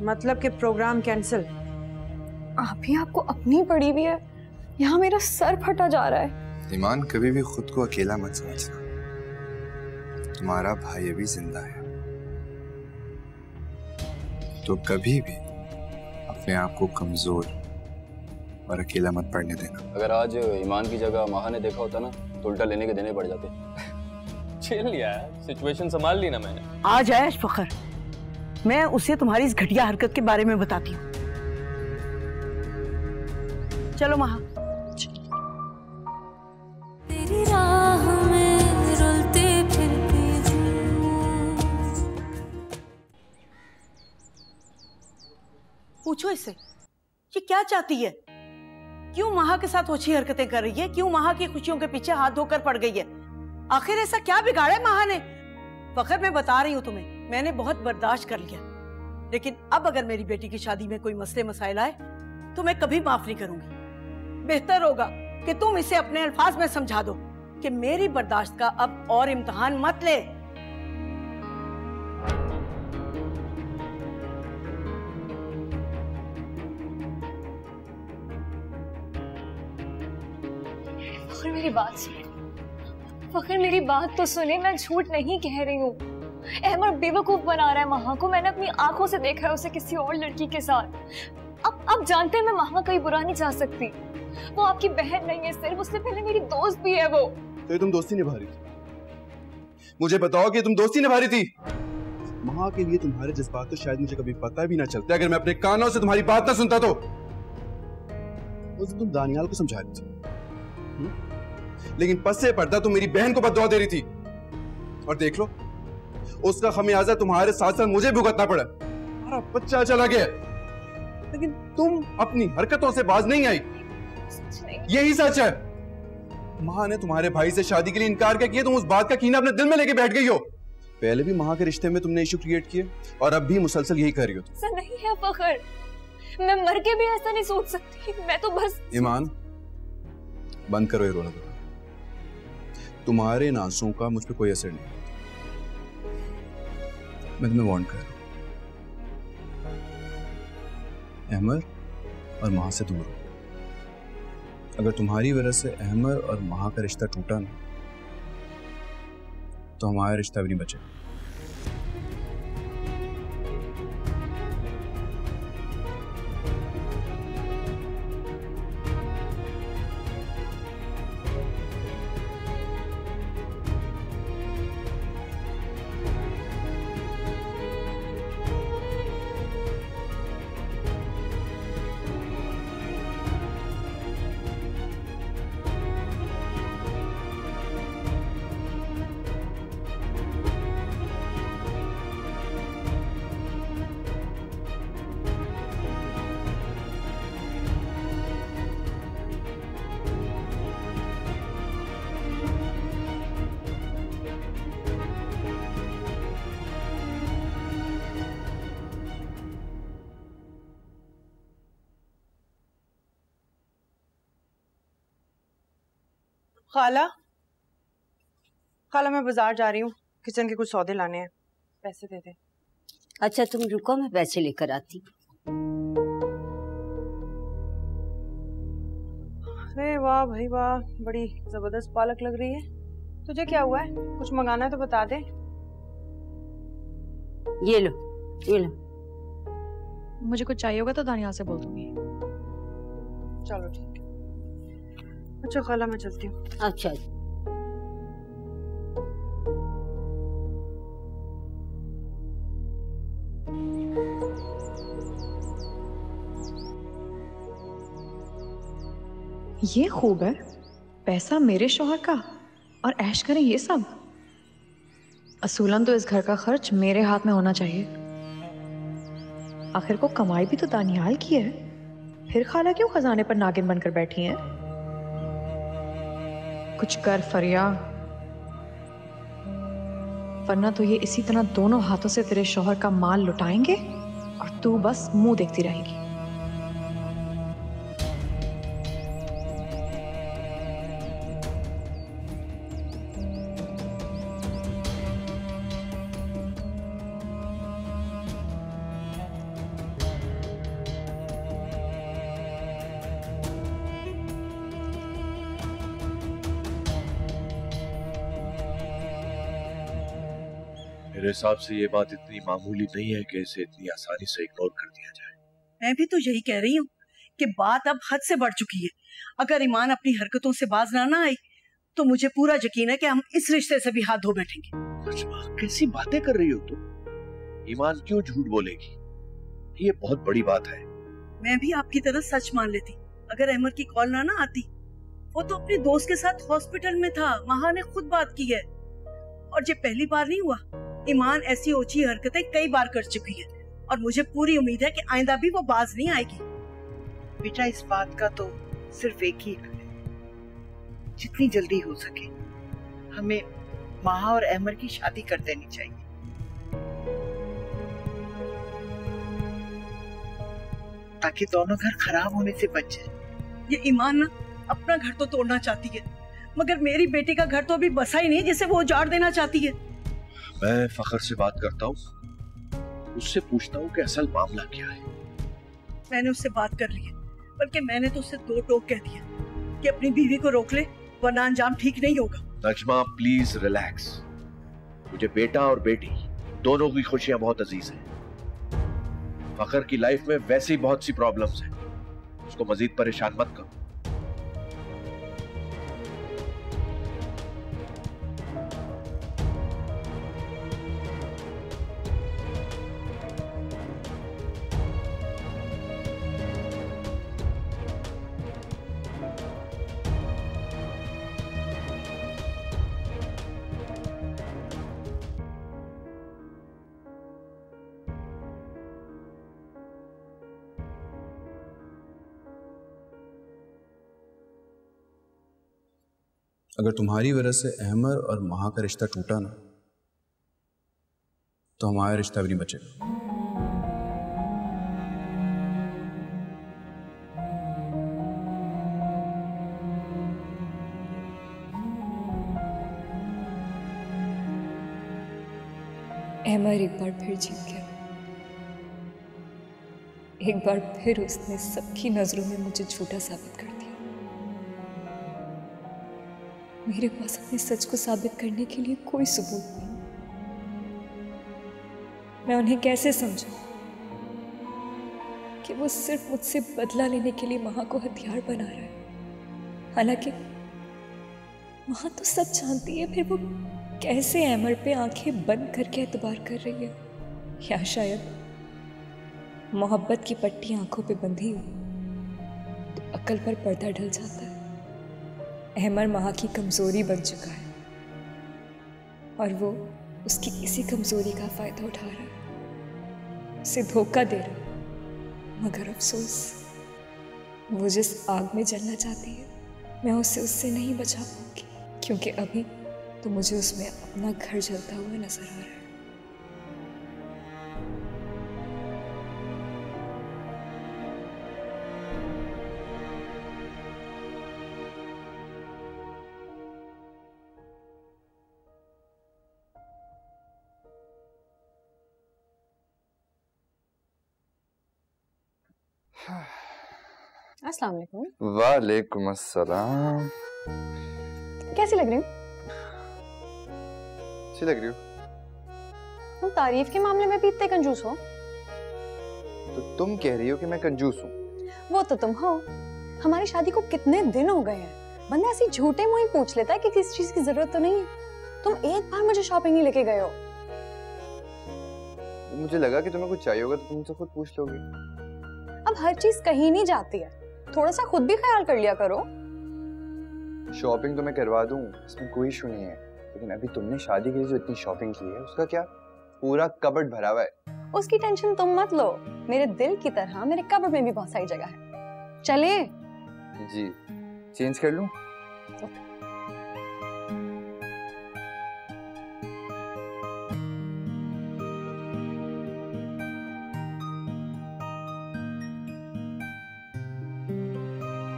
मतलब कि programme cancel. अभी आपको अपनी पड़ी भी है, यहाँ मेरा सर फटा जा रहा है। ईमान, कभी भी खुद को अकेला मत समझना। तुम्हारा भाई अभी जिंदा है, तो कभी भी अपने आप को कमजोर और अकेला मत पड़ने देना। अगर आज ईमान की जगह माहा ने देखा होता ना तो उल्टा लेने के देने पड़ जाते। चिल यार, सिचुएशन संभाल ली ना मैंने। आज आया फखर, मैं उसे तुम्हारी इस घटिया हरकत के बारे में बताती हूँ। चलो महा। तेरी राह में रुलते फिरती हूँ। पूछो इससे, ये क्या चाहती है? क्यों महा के साथ अच्छी हरकतें कर रही है? क्यों महा की खुशियों के पीछे हाथ धोकर पड़ गई है? आखिर ऐसा क्या बिगाड़ा है महा ने? फखर, मैं बता रही हूँ तुम्हें, मैंने बहुत बर्दाश्त कर लिया, लेकिन अब अगर मेरी बेटी की शादी में कोई मसले मसाइल आए तो मैं कभी माफ नहीं करूंगी। बेहतर होगा कि तुम इसे अपने अल्फाज में समझा दो कि मेरी बर्दाश्त का अब और इम्तिहान मत ले। फखर मेरी बात सुने, फखर मेरी बात तो सुने, मैं झूठ नहीं कह रही हूँ। अहमद बेवकूफ बना रहा है महा को, मैंने अपनी आंखों से देखा है उसे किसी और लड़की के साथ। अब जानते हैं मैं महा का ही बुरा नहीं चाह सकती, वो आपकी बहन नहीं है सिर्फ, उससे पहले मेरी दोस्त भी है वो। तो ये तुम दोस्ती निभा रही थी? मुझे बताओ कि तुम दोस्ती निभा रही थी? महा के लिए तुम्हारे जज्बात तो शायद मुझे कभी पता भी ना चलते अगर मैं अपने कानों से तुम्हारी बात ना सुनता तो। उस दिन तुम दानियाल को समझा रही थी, लेकिन पस्से पर्दा तुम मेरी बहन को बददुआ दे रही थी, और देख लो उसका खमियाजा तुम्हारे साथ साथ मुझे भुगतना पड़ा। हमारा बच्चा चला गया, लेकिन तुम अपनी हरकतों से बाज नहीं आई। यही सच है। महा ने तुम्हारे भाई से शादी के लिए इनकार क्या किया? तुम उस बात का कीना अपने दिल में लेके बैठ गई हो। पहले भी महा के रिश्ते में तुमने इशू क्रिएट किए और अब भी मुसलसल यही कर रही हो। ऐसा नहीं है फखर, मैं मर के भी ऐसा नहीं सोच सकती। मैं तो बस। ईमान, बंद करो ये रोना धोना। तुम्हारे नासों का मुझ पे कोई असर नहीं। मैं तुम्हें वार्न कर रहा हूं, अहमद और महा से दूर हो। अगर तुम्हारी वजह से अहमद और महा का रिश्ता टूटा ना, तो हमारा रिश्ता भी नहीं बचेगा। खाला, खाला मैं बाजार जा रही हूँ, किचन के कुछ सौदे लाने हैं, पैसे दे दे। अच्छा तुम रुको, मैं पैसे लेकर आती। अरे वाह भाई वाह, बड़ी जबरदस्त पालक लग रही है। तुझे क्या हुआ है? कुछ मंगाना है तो बता दे। ये लो, ये लो। मुझे कुछ चाहिए होगा तो दानियाल से बोल दूंगी। चलो ठीक है। अच्छा खाला, मैं चलती हूँ। अच्छा ये खूब है, पैसा मेरे शौहर का और ऐश करें ये सब। असूलन तो इस घर का खर्च मेरे हाथ में होना चाहिए। आखिर को कमाई भी तो दानियाल की है, फिर खाला क्यों खजाने पर नागिन बनकर बैठी हैं? कुछ कर फरिया, वरना तो ये इसी तरह दोनों हाथों से तेरे शौहर का माल लुटाएंगे और तू बस मुंह देखती रहेगी। मेरे हिसाब से ये बात इतनी मामूली नहीं है कि इसे इतनी आसानी से इग्नोर कर दिया जाए। मैं भी तो यही कह रही हूँ कि बात अब हद से बढ़ चुकी है। अगर ईमान अपनी हरकतों से बाज ना आई तो मुझे पूरा यकीन है कि हम इस रिश्ते से भी हाथ धो बैठेंगे। नजमा, कैसी बातें कर रही हो तुम? ईमान क्यों झूठ बोलेगी? ये बहुत बड़ी बात है। मैं भी आपकी तरह सच मान लेती अगर अहमद की कॉल ना आती। वो तो अपने दोस्त के साथ हॉस्पिटल में था, महा ने खुद बात की है। और ये पहली बार नहीं हुआ, ईमान ऐसी ओछी हरकतें कई बार कर चुकी है और मुझे पूरी उम्मीद है कि आइंदा भी वो बाज नहीं आएगी। बेटा, इस बात का तो सिर्फ एक ही हल है, जितनी जल्दी हो सके हमें महा और अहमद की शादी कर देनी चाहिए। ताकि दोनों घर खराब होने से बच जाए। ये ईमान ना अपना घर तो तोड़ना चाहती है, मगर मेरी बेटी का घर तो अभी बसा ही नहीं जिसे वो उजाड़ देना चाहती है। मैं फखर से बात करता हूँ, उससे पूछता हूँ कि असल मामला क्या है। मैंने उससे बात कर ली है, बल्कि मैंने तो उससे दो टोक कह दिया कि अपनी बीवी को रोक ले वरना अंजाम ठीक नहीं होगा। Najma please relax. मुझे बेटा और बेटी दोनों की खुशियां बहुत अजीज हैं। फखर की लाइफ में वैसे ही बहुत सी प्रॉब्लम्स हैं, उसको मजीद परेशान मत करो। अगर तुम्हारी वजह से अहमद और महा का रिश्ता टूटा ना तो हमारा रिश्ता भी नहीं बचेगा। अहमद एक बार फिर जीत गया। एक बार फिर उसने सबकी नजरों में मुझे झूठा साबित कर दिया। मेरे पास अपने सच को साबित करने के लिए कोई सबूत नहीं। मैं उन्हें कैसे समझूं कि वो सिर्फ मुझसे बदला लेने के लिए महा को हथियार बना रहा है। हालांकि महा तो सच जानती है, फिर वो कैसे अहमद पे आंखें बंद करके एतबार कर रही है? या शायद मोहब्बत की पट्टी आंखों पे बंधी हो तो अक्ल पर पर्दा ढल जाता है। अहमद महा की कमजोरी बन चुका है और वो उसकी किसी कमजोरी का फायदा उठा रहा है, उसे धोखा दे रहा है। मगर अफसोस, वो जिस आग में जलना चाहती है मैं उसे उससे नहीं बचा पाऊंगी, क्योंकि अभी तो मुझे उसमें अपना घर जलता हुआ नजर आ रहा है। अस्सलाम वालेकुम। वालेकुम अस्सलाम। कैसी लग रही हूँ? अच्छी लग रही हो। तुम तारीफ के मामले में भी इतने कंजूस हो? तो तुम कह रही हो कि मैं कंजूस हूँ? वो तो तुम हो। हमारी शादी को कितने दिन हो गए हैं, बंदा ऐसी झूठे मुंह ही पूछ लेता है कि किसी चीज की जरूरत तो नहीं है। तुम एक बार मुझे शॉपिंग नहीं लेके गए हो। मुझे लगा कि तुम्हें कुछ चाहिए होगा तो तुमसे खुद पूछ लोगी। अब हर चीज कहीं नहीं जाती है, थोड़ा सा खुद भी ख्याल कर लिया करो। शॉपिंग तो मैं करवा दूं, इसमें कोई इशू नहीं है, लेकिन अभी तुमने शादी के लिए जो इतनी शॉपिंग की है उसका क्या? पूरा कबर्ड भरा हुआ है। उसकी टेंशन तुम मत लो, मेरे दिल की तरह मेरे कबर्ड में भी बहुत सारी जगह है। चले? जी, चेंज कर लूं?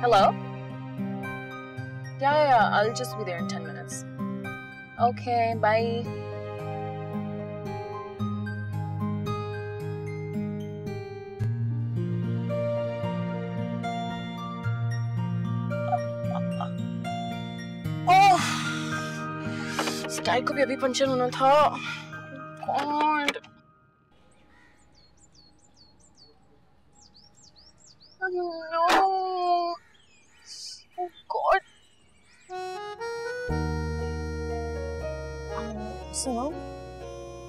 Hello? Yeah, I'll just be there in 10 minutes. Okay, bye. ओह! इस टायर को भी अभी पंचर होना था। God. Oh no. Oh God. सुनो,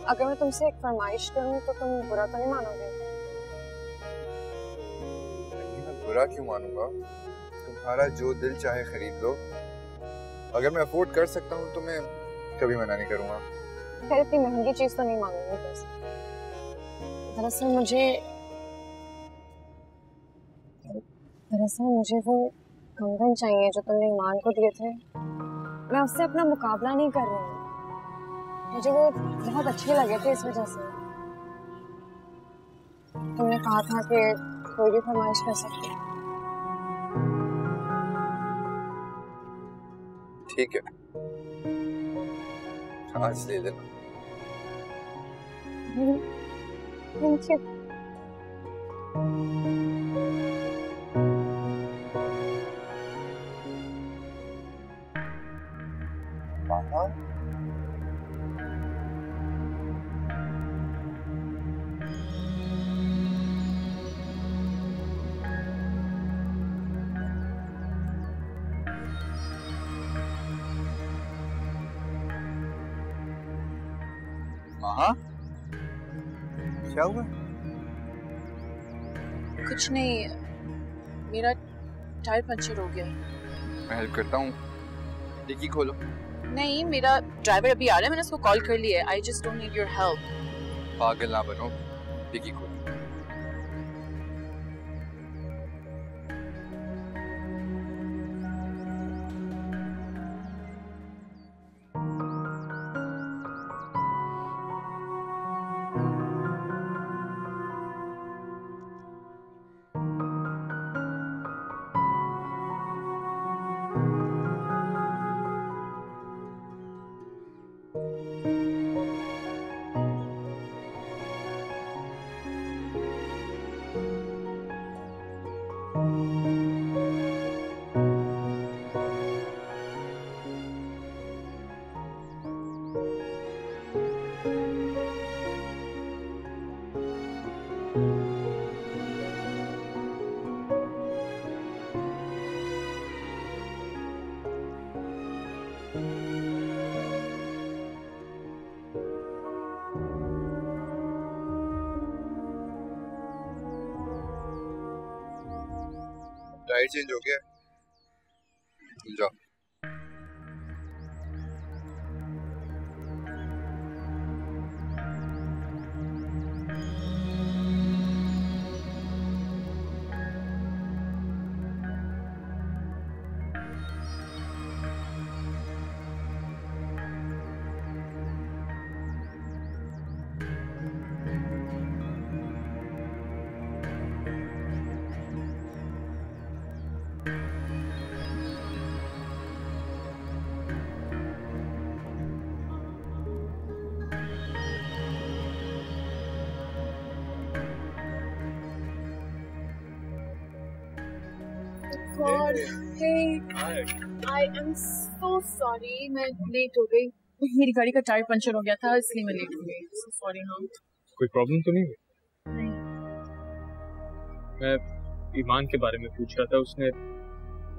अगर मैं तुमसे एक फरमाइश करूं तो तुम बुरा तो नहीं मानोगे? नहीं, मैं बुरा क्यों मानूंगा? तुम्हारा जो दिल चाहे खरीद लो। अगर मैं अफोर्ड कर सकता हूँ तो मैं कभी मना नहीं करूंगा। खैर इतनी महंगी चीज तो नहीं मांगूंगी बस। दरअसल मुझे वो कंगन चाहिए जो तुमने ईमान को दिए थे। मैं उससे अपना मुकाबला नहीं कर रही हूँ, मुझे वो बहुत अच्छे लगे थे इस वजह से। तुमने कहा था कि कोई भी फरमाइश कर सकते हैं। ठीक है, आज ले लेना। Thank you. मामा, हाँ क्या हुआ? कुछ नहीं, मेरा टायर पंचर हो गया। मैं हेल्प करता हूँ, डिक्की खोलो। नहीं, मेरा ड्राइवर अभी आ रहा है, मैंने उसको कॉल कर लिया है। I just don't need your help. पागल ना बनो, डिक्की खोलो। टायर चेंज हो गया, जाओ। God, hey, I am so sorry, मैं लेट हो गई। मेरी गाड़ी का टायर पंचर हो गया था, इसलिए मैं लेट हो गई। So sorry, हाँ। कोई प्रॉब्लम तो नहीं हुई? नहीं। मैं ईमान के बारे में पूछ रहा था, उसने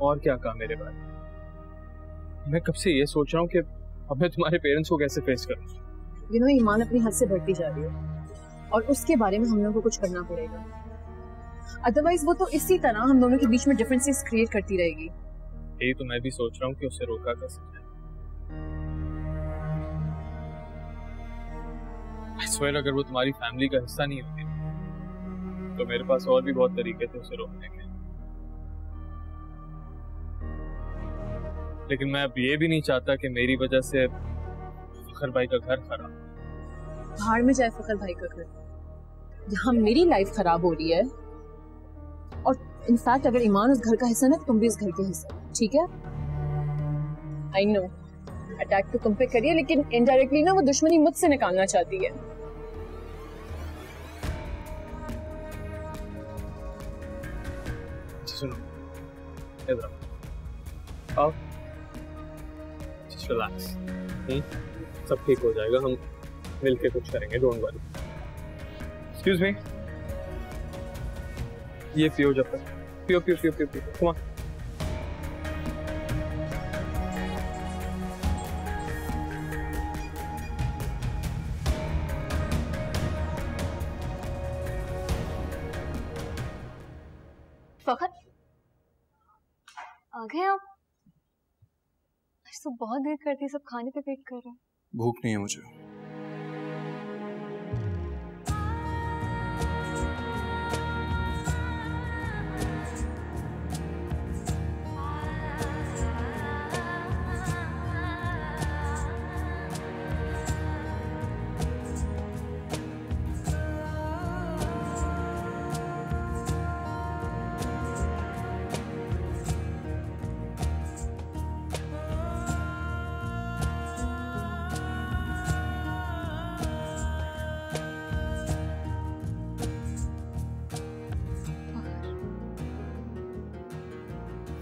और क्या कहा मेरे बारे में? मैं कब से ये सोच रहा हूँ कि अब मैं तुम्हारे पेरेंट्स को कैसे फेस करूँ। You know, ईमान अपनी हद से बढ़ती जा रही है और उसके बारे में हम लोगों को कुछ करना पड़ेगा। अदरवाइज वो तो इसी तरह हम दोनों के बीच में डिफरेंसेस क्रिएट करती रहेगी। यही तो मैं भी सोच रहा हूँ कि उसे रोका कैसे जाए। I swear, अगर वो तुम्हारी फैमिली का हिस्सा नहीं होती तो मेरे पास और भी बहुत तरीके थे उसे रोकने के। लेकिन मैं अब ये भी नहीं चाहता कि मेरी वजह से फखर भाई का घर खराब। बाहर में जाए फखर भाई का घर, यहाँ मेरी लाइफ खराब हो रही है। और इनफैक्ट अगर ईमान उस घर का हिस्सा ना, तुम भी इस घर के हिस्सा, ठीक है? आई नो अटैक तो तुम पे करिए, लेकिन इनडायरेक्टली ना वो दुश्मनी मुझसे निकालना चाहती है। सुनो, इधर आओ, जस्ट रिलैक्स, सब ठीक हो जाएगा। हम मिलके कुछ करेंगे, डोंट वरी। एक्सक्यूज मी, ये पियो जब तक, पियो पियो पियो पियो पियो, कम ऑन। फखर आ गए आप? आज तो बहुत देर कर दी, सब खाने पे वेट कर रहे हैं। भूख नहीं है मुझे।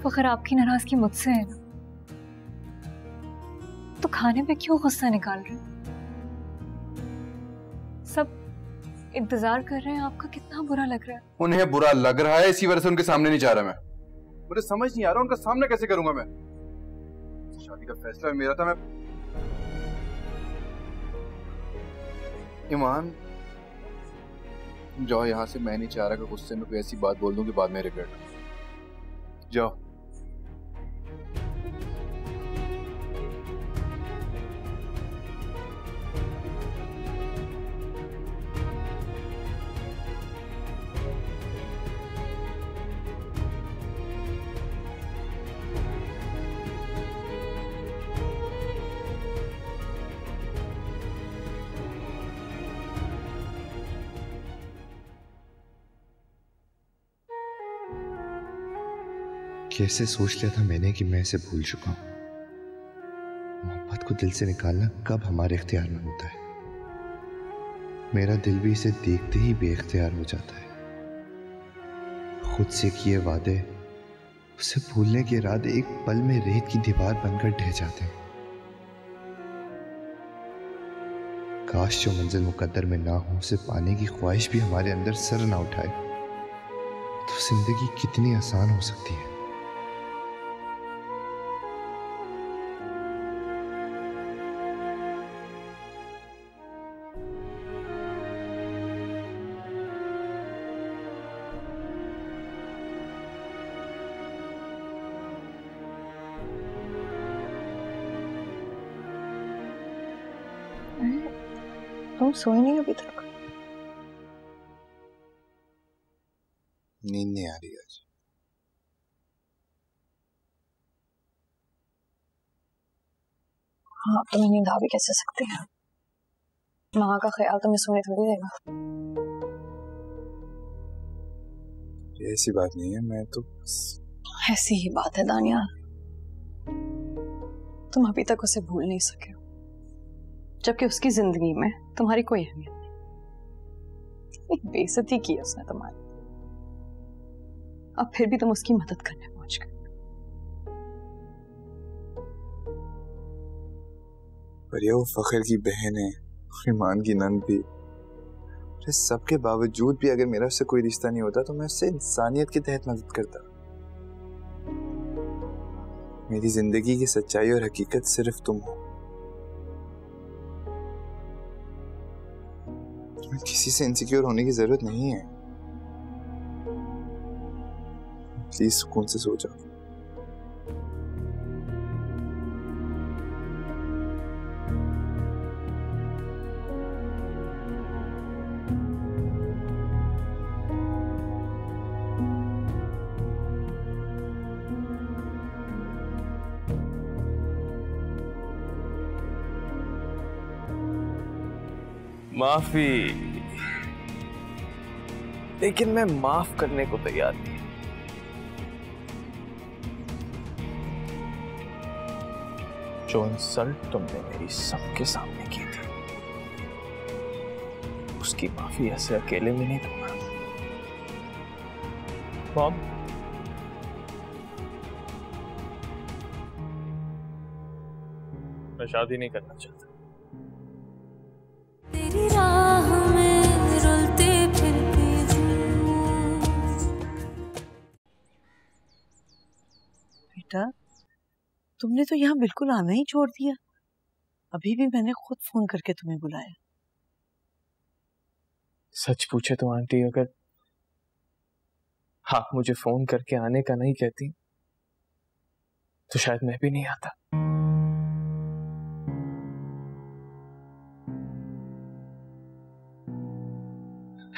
फखर आपकी नाराजगी मुझसे है ना, तो खाने पे क्यों गुस्सा निकाल रहे? सब इंतजार कर रहे हैं आपका, कितना बुरा लग रहा है। उन्हें बुरा लग रहा है, इसी वजह से उनके सामने नहीं जा रहा मैं। मुझे समझ नहीं आ रहा उनका सामना कैसे करूंगा मैं। शादी का फैसला मेरा था। मैं ईमान, जाओ यहाँ से। मैं नहीं चाह रहा कि गुस्से में कोई ऐसी बात बोल दूं कि बाद में रिग्रेट हो। जाओ। कैसे सोच लिया था मैंने कि मैं इसे भूल चुका हूं। मोहब्बत को दिल से निकालना कब हमारे इख्तियार में होता है। मेरा दिल भी इसे देखते ही बेइख्तियार हो जाता है। खुद से किए वादे, उसे भूलने के इरादे एक पल में रेत की दीवार बनकर ढह जाते हैं। काश जो मंजिल मुकद्दर में ना हो, उसे पाने की ख्वाहिश भी हमारे अंदर सर ना उठाए, तो जिंदगी कितनी आसान हो सकती है। तुम सोए नहीं अभी तक? नींद नहीं आ रही आज। हाँ, तुम्हें नींद आ भी कैसे सकती है? माँ का ख्याल तुम्हें सोने थोड़ी देगा। ऐसी बात नहीं है, मैं तो ऐसी ही बात है दानियाल। तुम अभी तक उसे भूल नहीं सके हो, जबकि उसकी जिंदगी में तुम्हारी कोई अहमियत नहीं। एक बेइज्जती की उसने तुम्हारी, अब फिर भी तुम उसकी मदद करने पहुंच गए। पर ये वो फखर की बहन है, ईमान की नंद भी। इस सब के बावजूद भी अगर मेरा उससे कोई रिश्ता नहीं होता तो मैं उससे इंसानियत के तहत मदद करता। मेरी जिंदगी की सच्चाई और हकीकत सिर्फ तुम हो। किसी से इनसिक्योर होने की जरूरत नहीं है। प्लीज सुकून से सो जाओ। माफी, लेकिन मैं माफ करने को तैयार नहीं। जो इंसल्ट तुमने मेरी सबके सामने की थी, उसकी माफी ऐसे अकेले में नहीं दूंगा। मॉम, मैं शादी नहीं करना चाहता। तेरी राह में रुलते फिरती हूँ। बेटा, तुमने तो यहाँ बिल्कुल आना ही छोड़ दिया। अभी भी मैंने खुद फोन करके तुम्हें बुलाया। सच पूछे तो आंटी, अगर आप मुझे फोन करके आने का नहीं कहती तो शायद मैं भी नहीं आता।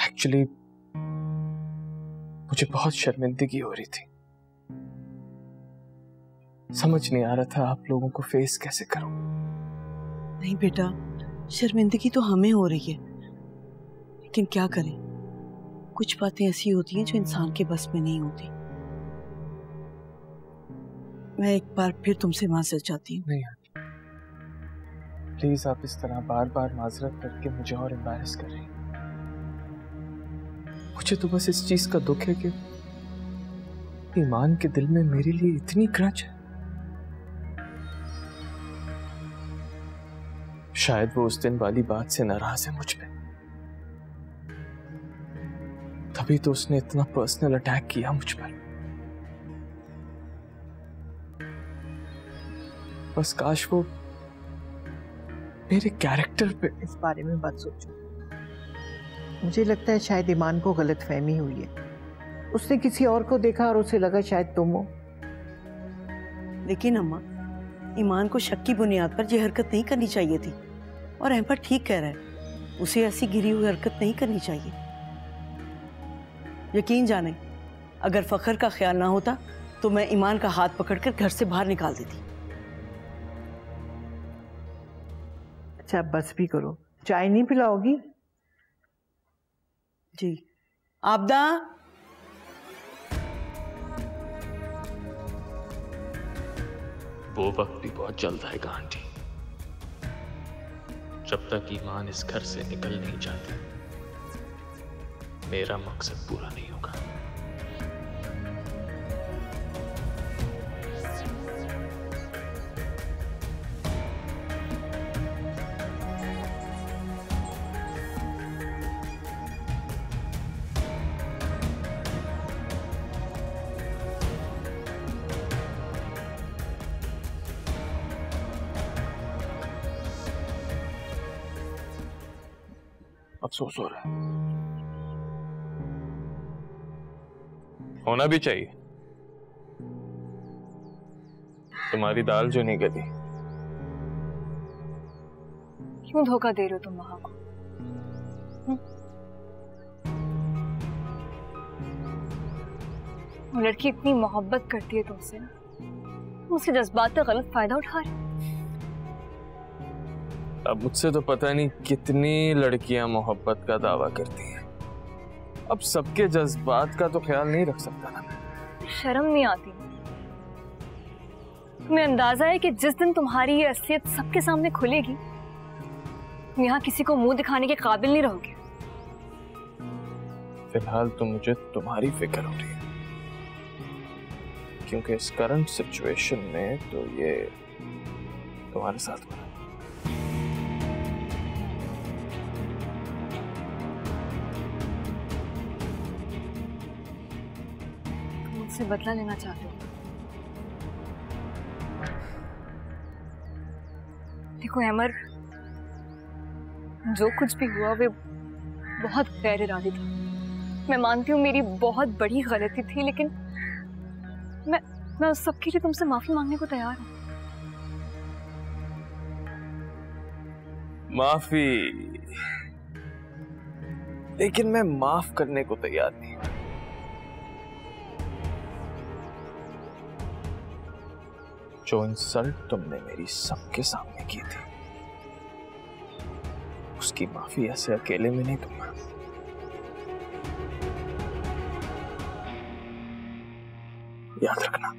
एक्चुअली मुझे बहुत शर्मिंदगी हो रही थी। समझ नहीं आ रहा था आप लोगों को फेस कैसे करूं। नहीं बेटा, शर्मिंदगी तो हमें हो रही है, लेकिन क्या करें, कुछ बातें ऐसी होती हैं जो इंसान के बस में नहीं होती। मैं एक बार फिर तुमसे माजरत चाहती हूँ। नहीं आंटी, प्लीज आप इस तरह बार बार माजरत करके मुझे और एम्बैरेस कर रही हैं। मुझे तो बस इस चीज का दुख है कि ईमान के दिल में मेरे लिए इतनी ग्रज है। शायद वो उस दिन वाली बात से नाराज है मुझ पे, तभी तो उसने इतना पर्सनल अटैक किया मुझ पर। बस काश वो मेरे कैरेक्टर पे। इस बारे में मत सोचो। मुझे लगता है शायद ईमान को गलतफहमी हुई है। उसने किसी और को देखा और उसे लगा शायद तुम हो। लेकिन अम्मा, ईमान को शक की बुनियाद पर यह हरकत नहीं करनी चाहिए थी, और अहमद ठीक कह रहा है, उसे ऐसी गिरी हुई हरकत नहीं करनी चाहिए। यकीन जाने, अगर फखर का ख्याल ना होता तो मैं ईमान का हाथ पकड़कर घर से बाहर निकाल देती। अच्छा बस भी करो, चाय नहीं पिलाओगी? जी। आबदा, वो वक्त भी बहुत जल्द आएगा आंटी। जब तक ईमान इस घर से निकल नहीं जाती, मेरा मकसद पूरा नहीं होगा। अफसोस हो रहा है। होना भी चाहिए। तुम्हारी दाल जो नहीं गली। क्यों धोखा दे रहे हो तुम वहां को? वो लड़की इतनी मोहब्बत करती है तुमसे, तुम उसके जज्बात का गलत फायदा उठा रहे हो। अब मुझसे तो पता नहीं कितनी लड़कियां मोहब्बत का दावा करती हैं। अब सबके जज्बात का तो ख्याल नहीं रख सकता ना मैं। शर्म नहीं आती? तुम्हें अंदाजा है कि जिस दिन तुम्हारी ये असलियत सबके सामने खुलेगी, तुम यहाँ किसी को मुंह दिखाने के काबिल नहीं रहोगे। फिलहाल तो मुझे तुम्हारी फिक्र हो रही है, क्योंकि इस करंट सिचुएशन में तो ये तुम्हारे साथ हो रहा है। से बदला लेना चाहते हो? देखो अमर, जो कुछ भी हुआ वे बहुत गैर इरादी था। मैं मानती हूँ मेरी बहुत बड़ी गलती थी, लेकिन मैं उस सब के लिए तुमसे माफी मांगने को तैयार हूँ। माफी? लेकिन मैं माफ करने को तैयार नहीं। जो इंसल्ट तुमने मेरी सबके सामने की थी, उसकी माफी ऐसे अकेले में नहीं दूंगा। याद रखना।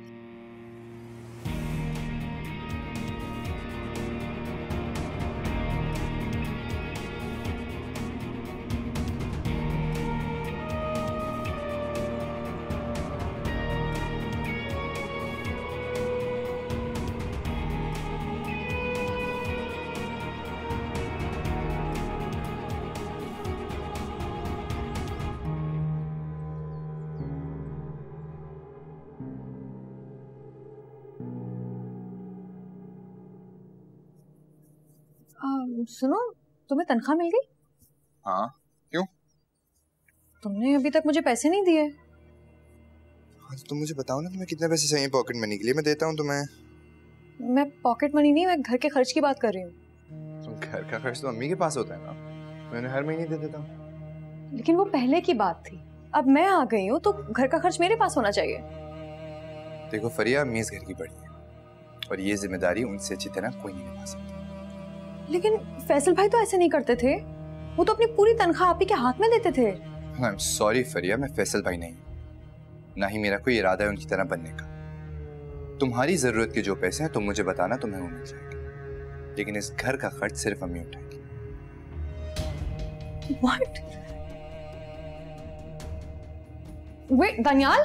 सुनो, तुम्हें तनख्वाह मिल गई? हाँ, क्यों? तुमने अभी तक मुझे पैसे नहीं दिए। हाँ, तो तुम मुझे बताओ ना तुम्हें कितने पैसे चाहिए पॉकेट मनी के लिए, मैं देता हूँ तुम्हें। मैं पॉकेट मनी नहीं, मैं घर के खर्च की बात कर रही हूँ। तुम घर का खर्च तो मम्मी के पास होता है ना, मैंने हर महीने दे देता हूँ। लेकिन वो पहले की बात थी, अब मैं आ गई हूँ तो घर का खर्च मेरे पास होना चाहिए। देखो फरिया, अम्मी इस घर की बड़ी है और ये जिम्मेदारी उनसे अच्छी तरह कोई नहीं निभा सकता। लेकिन फैसल भाई तो ऐसे नहीं करते थे, वो तो अपनी पूरी तनख्वाह आप ही के हाथ में देते थे। आई एम सॉरी फरिया, मैं फैसल भाई नहीं, ना ही मेरा कोई इरादा है उनकी तरह बनने का। तुम्हारी जरूरत के जो पैसे हैं तुम मुझे बताना, तुम्हें वो मिल जाएंगे, लेकिन इस घर का खर्च सिर्फ अम्मी उठाएगी। What? Wait, दानियाल?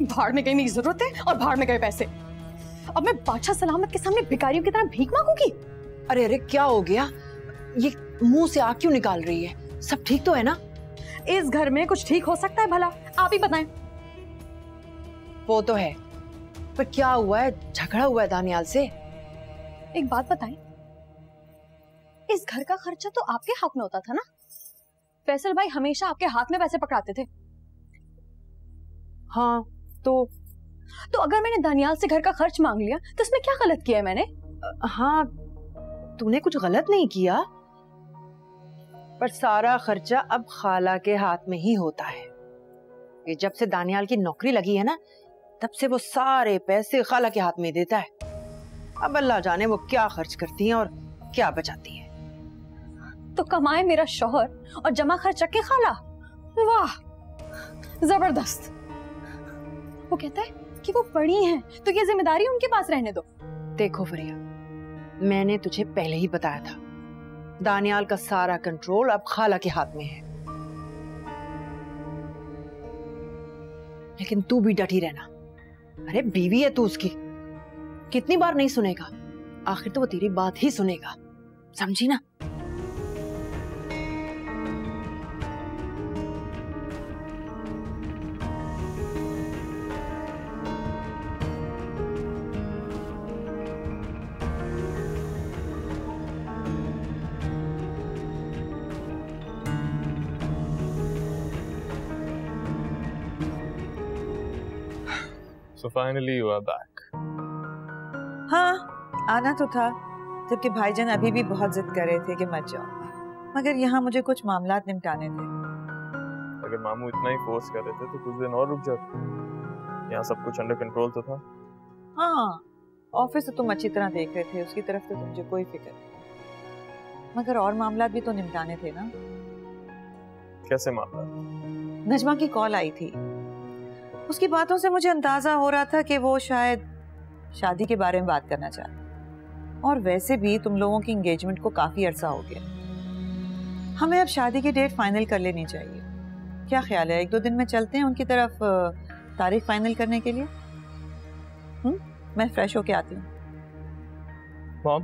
भाड़ में गई मेरी जरूरत है और भाड़ में गए पैसे। अब मैं बादशाह सलामत के सामने भिखारियों की तरह भीख मांगूंगी? अरे अरे क्या हो गया? ये मुंह से आग क्यों निकाल रही है? सब ठीक तो है ना? इस घर में कुछ ठीक हो सकता है भला? आप ही बताएं। वो तो है, पर क्या हुआ है? झगड़ा हुआ है दानियाल से? एक बात बताएं, इस घर का खर्चा तो आपके हाथ में होता था ना? फैसल भाई हमेशा आपके हाथ में पैसे पकड़ाते थे। हाँ, तो अगर मैंने दानियाल से घर का खर्च मांग लिया तो इसमें क्या गलत किया है मैंने? हाँ, तूने कुछ गलत नहीं किया, पर सारा खर्चा अब खाला के हाथ में ही होता है। ये जब से दानियाल की नौकरी लगी है ना, तब से वो सारे पैसे खाला के हाथ में देता है। अब अल्लाह जाने वो क्या खर्च करती है और क्या बचाती है। तो कमाए मेरा शौहर और जमा खर्च के खाला। वाह, जबरदस्त। वो कहता है कि वो बड़ी हैं, तो ये जिम्मेदारी उनके पास रहने दो। देखो फरिया, मैंने तुझे पहले ही बताया था, दानियाल का सारा कंट्रोल अब खाला के हाथ में है। लेकिन तू भी डटी रहना। अरे बीवी है तू उसकी, कितनी बार नहीं सुनेगा? आखिर तो वो तेरी बात ही सुनेगा, समझी ना? So finally you are back. हाँ, आना तो था, जबकि भाईजान अभी भी बहुत जिद कर रहे थे कि मत जाओ, मगर यहाँ मुझे कुछ मामलात निपटाने थे। अगर मामू इतना ही फोर्स कर रहे थे तो कुछ दिन और रुक जाते। यहाँ सब कुछ अंडर कंट्रोल तो था। हाँ, ऑफिस तो तुम अच्छी तरह देख रहे थे, उसकी तरफ तो मुझे कोई फिक्र नहीं, मगर और मामलात भी तो निपटाने थे ना। कैसे मामला? नजमा की कॉल आई थी, उसकी बातों से मुझे अंदाजा हो रहा था कि वो शायद शादी के बारे में बात करना चाहती, और वैसे भी तुम लोगों की एंगेजमेंट को काफी अरसा हो गया, हमें अब शादी की डेट फाइनल कर लेनी चाहिए। क्या ख्याल है, 1-2 दिन में चलते हैं उनकी तरफ तारीख फाइनल करने के लिए? मैं फ्रेश होके आती हूँ। मॉम,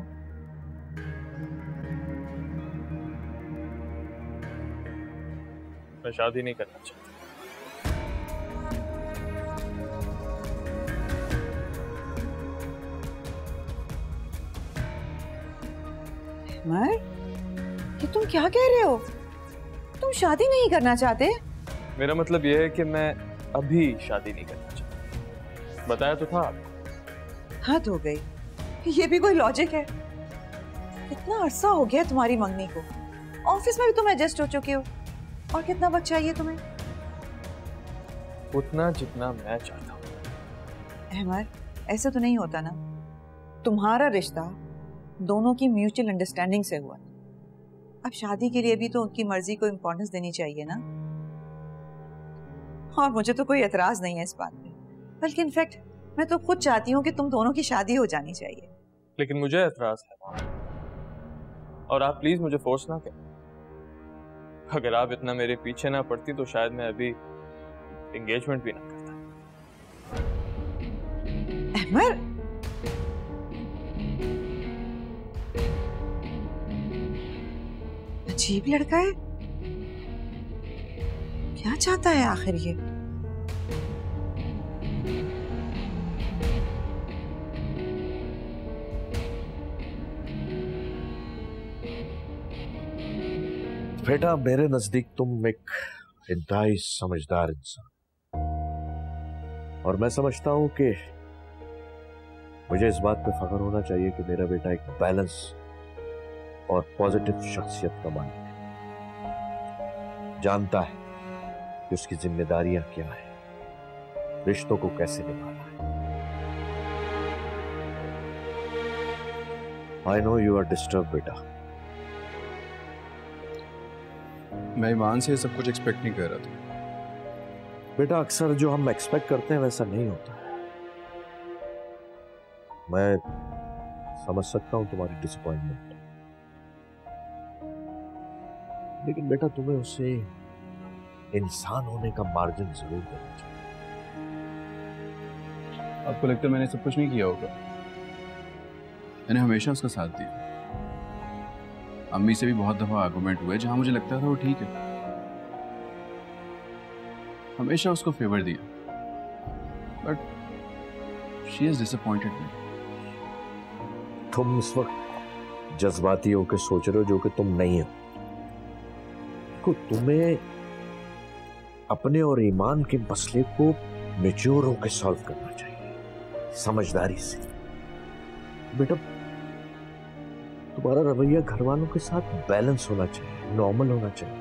मैं शादी नहीं करना चाहता। मर, ये तुम क्या कह रहे हो? तुम शादी नहीं करना चाहते? मेरा मतलब यह है कि मैं अभी शादी नहीं करना चाहता। बताया तो था आपको। हद हो गई, ये भी कोई लॉजिक है? इतना अरसा हो गया तुम्हारी मंगनी को, ऑफिस में भी तुम एडजस्ट हो चुके हो, और कितना वक्त चाहिए तुम्हें? उतना जितना मैं चाहता हूँ। अहमद, ऐसा तो नहीं होता ना, तुम्हारा रिश्ता दोनों की म्यूचुअल अंडरस्टैंडिंग से हुआ, अब शादी के लिए भी तो उनकी मर्जी को इम्पोर्टेंस देनी चाहिए ना। और मुझे तो कोई एतराज नहीं है इस बात पे, बल्कि इनफैक्ट मैं तो खुद चाहती हूँ कि तुम दोनों की शादी हो जानी चाहिए। लेकिन मुझे एतराज है, और आप प्लीज मुझे फोर्स ना करें। अगर आप इतना मेरे पीछे ना पड़ती तो शायद मैं अभी एंगेजमेंट भी ना करता। अहमद, अजीब लड़का है, क्या चाहता है आखिर ये? बेटा मेरे नजदीक तुम एक इंतहाई समझदार इंसान, और मैं समझता हूं कि मुझे इस बात पे फख्र होना चाहिए कि मेरा बेटा एक बैलेंस और पॉजिटिव शख्सियत का मालिक है। जानता है कि उसकी जिम्मेदारियां क्या है, रिश्तों को कैसे निभाना है। I know you are disturb बेटा। मैं ईमान से सब कुछ एक्सपेक्ट नहीं कर रहा था। बेटा अक्सर जो हम एक्सपेक्ट करते हैं वैसा नहीं होता। मैं समझ सकता हूं तुम्हारी डिसअपॉइंटमेंट, लेकिन बेटा तुम्हें उसे इंसान होने का मार्जिन जरूर देना चाहिए। आपको लगता है मैंने सब कुछ नहीं किया होगा? मैंने हमेशा उसका साथ दिया। अम्मी से भी बहुत दफा आर्गुमेंट हुए जहां मुझे लगता था वो ठीक है। हमेशा उसको फेवर दिया, बट शी इज डिसअपॉइंटेड मी। तुम इस वक्त जज्बाती होकर सोच रहे हो जो कि तुम नहीं हो। तुम्हें अपने और ईमान के मसले को मैच्योर होकर सॉल्व करना चाहिए, समझदारी से। बेटा तुम्हारा रवैया घर वालों के साथ बैलेंस होना चाहिए, नॉर्मल होना चाहिए।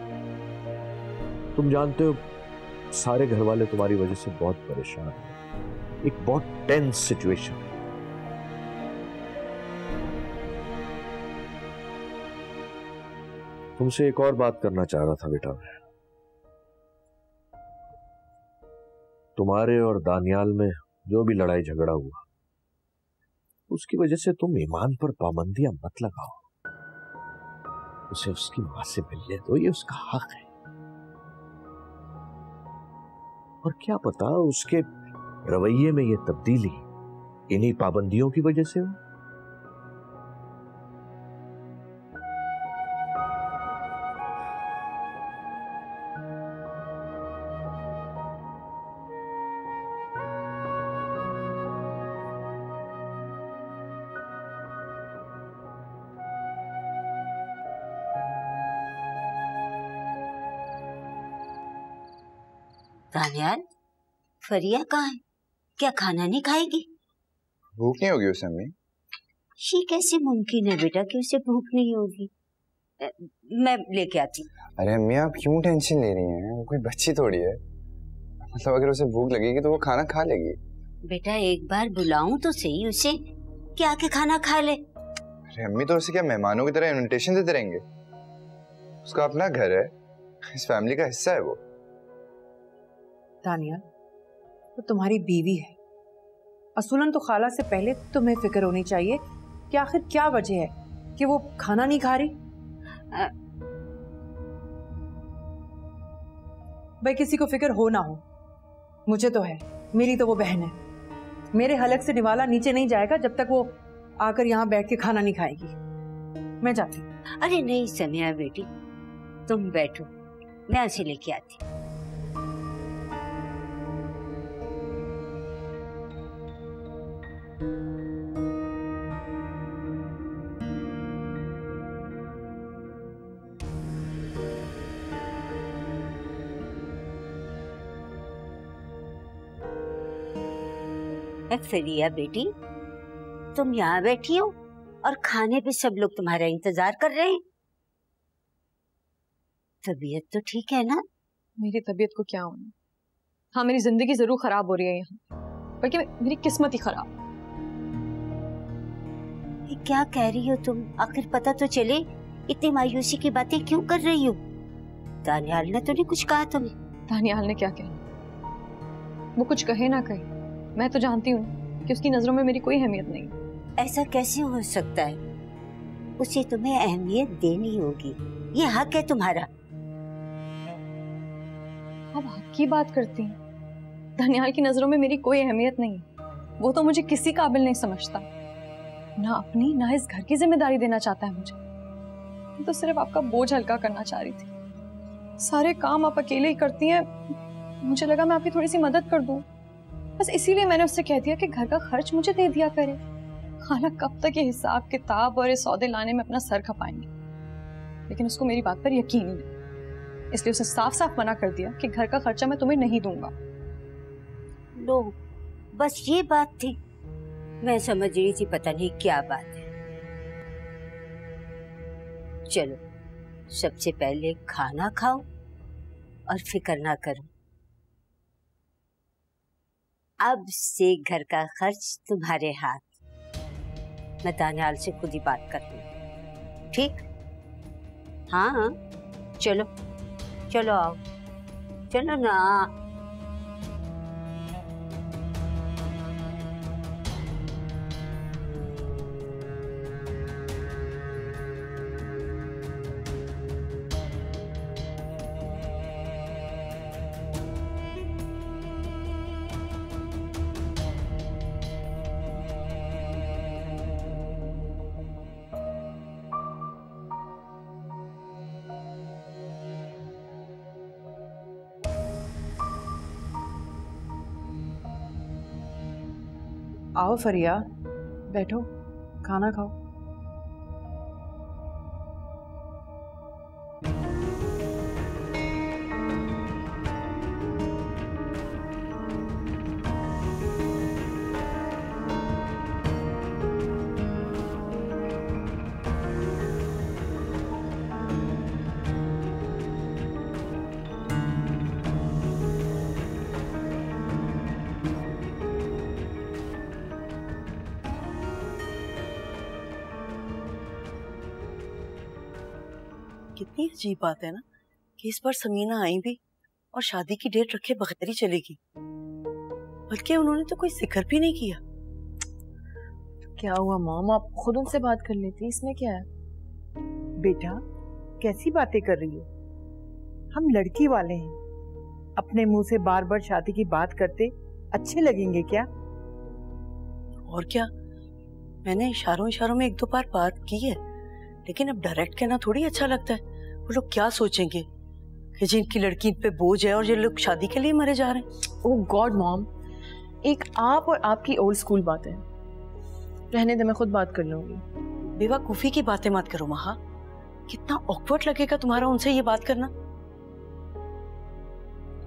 तुम जानते हो सारे घर वाले तुम्हारी वजह से बहुत परेशान हैं, एक बहुत टेंस सिचुएशन है। तुमसे एक और बात करना चाह रहा था बेटा मैं। तुम्हारे और दानियाल में जो भी लड़ाई झगड़ा हुआ, उसकी वजह से तुम ईमान पर पाबंदियां मत लगाओ। उसे उसकी मां से मिलने दो, ये उसका हक है। और क्या पता उसके रवैये में ये तब्दीली इन्हीं पाबंदियों की वजह से हो। दानियाल, फरिया कहाँ है? क्या खाना नहीं खाएगी? भूख नहीं होगी उसे अम्मी? ये कैसे मुमकिन है बेटा कि उसे भूख नहीं होगी? मैं लेके आती हूँ। अरे अम्मी आप क्यों टेंशन ले रही हैं? वो कोई बच्ची थोड़ी है। मतलब अगर उसे भूख लगेगी तो वो खाना खा लेगी। बेटा एक बार बुलाऊं तो सही उसे, क्या के खाना खा ले। अरे अम्मी तो उसे क्या मेहमानों की तरह इनविटेशन देते रहेंगे? उसका अपना घर है, इस फैमिली का हिस्सा है वो। दानियाल, वो तुम्हारी बीवी है। असूलन तो खाला से पहले तुम्हें फिक्र होनी चाहिए कि आखिर क्या वजह है कि वो खाना नहीं खा रही। भाई किसी को फिक्र हो ना हो, मुझे तो है। मेरी तो वो बहन है। मेरे हलक से निवाला नीचे नहीं जाएगा जब तक वो आकर यहाँ बैठ के खाना नहीं खाएगी। मैं जाती हूँ। अरे नहीं समिया बेटी, तुम बैठो, मैं उसे लेके आती। फरिया बेटी, तुम यहाँ बैठी हो और खाने पे सब लोग तुम्हारा इंतजार कर रहे हैं। तबीयत तो ठीक है ना? मेरी तबीयत को क्या होना? हाँ, मेरी जिंदगी जरूर खराब हो रही है यहाँ, बल्कि मेरी किस्मत ही खराब। ये क्या कह रही हो तुम? आखिर पता तो चले, इतनी मायूसी की बातें क्यों कर रही हो? दानियाल ने तो नहीं कुछ कहा तुम्हें? दानियाल ने क्या कहना? वो कुछ कहे ना कहे, मैं तो जानती हूँ कि उसकी नजरों में मेरी कोई अहमियत नहीं। ऐसा कैसे हो सकता है? उसे तुम्हें अहमियत देनी होगी, ये हक है तुम्हारा। अब हक की बात करती हैं। दानियाल की नजरों में मेरी कोई अहमियत नहीं। वो तो मुझे किसी काबिल नहीं समझता, ना अपनी ना इस घर की जिम्मेदारी देना चाहता है मुझे। मैं तो सिर्फ आपका बोझ हल्का करना चाह रही थी। सारे काम आप अकेले ही करती हैं, मुझे लगा मैं आपकी थोड़ी सी मदद कर दूं। बस इसीलिए मैंने उससे कह दिया कि घर का खर्च मुझे दे दिया करे। खाला कब तक ये हिसाब किताब और ये सौदे लाने में अपना सर खपाएंगे, लेकिन उसको मेरी बात पर यकीन नहीं। इसलिए उसने साफ साफ मना कर दिया कि घर का खर्चा मैं तुम्हें नहीं दूंगा। लो, बस ये बात थी। मैं समझ रही थी पता नहीं क्या बात है। चलो, सबसे पहले खाना खाओ और फिक्र ना करो। अब से घर का खर्च तुम्हारे हाथ। मैं दानियाल से खुद ही बात कर लूं, ठीक? हाँ, चलो चलो आओ, चलो ना। आओ फरिया, बैठो, खाना खाओ। कितनी अजीब बात है ना कि इस बार समीना आई भी और शादी की डेट रखे बगैर ही चलेगी, बल्कि उन्होंने तो कोई जिक्र भी नहीं किया। क्या हुआ मॉम, आप खुद उनसे बात कर लेती, इसमें क्या है? बेटा, कैसी बातें कर रही हो? हम लड़की वाले हैं, अपने मुंह से बार बार शादी की बात करते अच्छे लगेंगे क्या? और क्या, मैंने इशारों इशारों में एक दो बार बात की है, लेकिन अब डायरेक्ट कहना थोड़ी अच्छा लगता है। वो लोग क्या सोचेंगे कि जिनकी लड़की पे बोझ है और ये लोग शादी के लिए मरे जा रहे हैं। ओह गॉड मॉम, एक आप और आपकी ओल्ड स्कूल बातें। रहने दे, मैं खुद बात कर लूंगी। बेवकूफी की बातें मत करो महा, कितना ऑकवर्ड लगेगा तुम्हारा उनसे ये बात करना।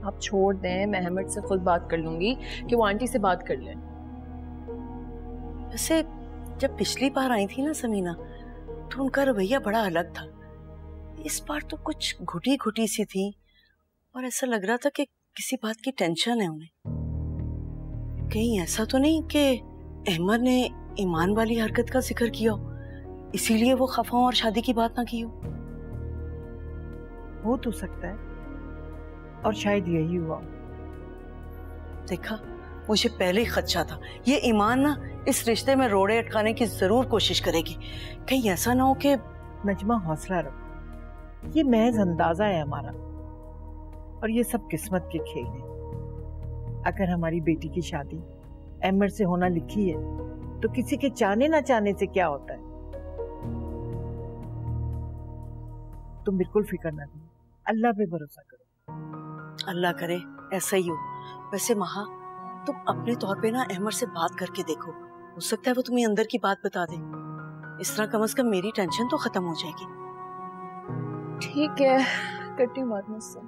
आप छोड़ दें, मैं अहमद से खुद बात कर लूंगी कि वो आंटी से बात कर लें। वैसे जब पिछली बार आई थी ना समीना, तो उनका रवैया बड़ा अलग था। इस बार तो कुछ घुटी घुटी सी थी और ऐसा लग रहा था कि किसी बात की टेंशन है उन्हें। कहीं ऐसा तो नहीं कि अहमद ने ईमान वाली हरकत का जिक्र किया हो, इसीलिए वो खफा और शादी की बात ना की हो तो सकता है, और शायद यही हुआ। देखा, मुझे पहले ही खदशा था, ये ईमान ना इस रिश्ते में रोड़े अटकाने की जरूर कोशिश करेगी। कहीं ऐसा ना हो कि। नजमा, हौसला रखो, ये महज अंदाजा है हमारा, और ये सब किस्मत के खेल हैं। अगर हमारी बेटी की शादी अहमद से होना लिखी है, तो किसी के चाहने ना चाहने से क्या होता है। तुम बिल्कुल फिक्र ना करो, अल्लाह पे भरोसा करो। अल्लाह करे ऐसा ही हो। वैसे महा, तुम अपने तौर पे ना अहमद से बात करके देखो, हो सकता है वो तुम्हें अंदर की बात बता दे। इस तरह कम से कम मेरी टेंशन तो खत्म हो जाएगी। ठीक है, करती हूँ बात मुझसे।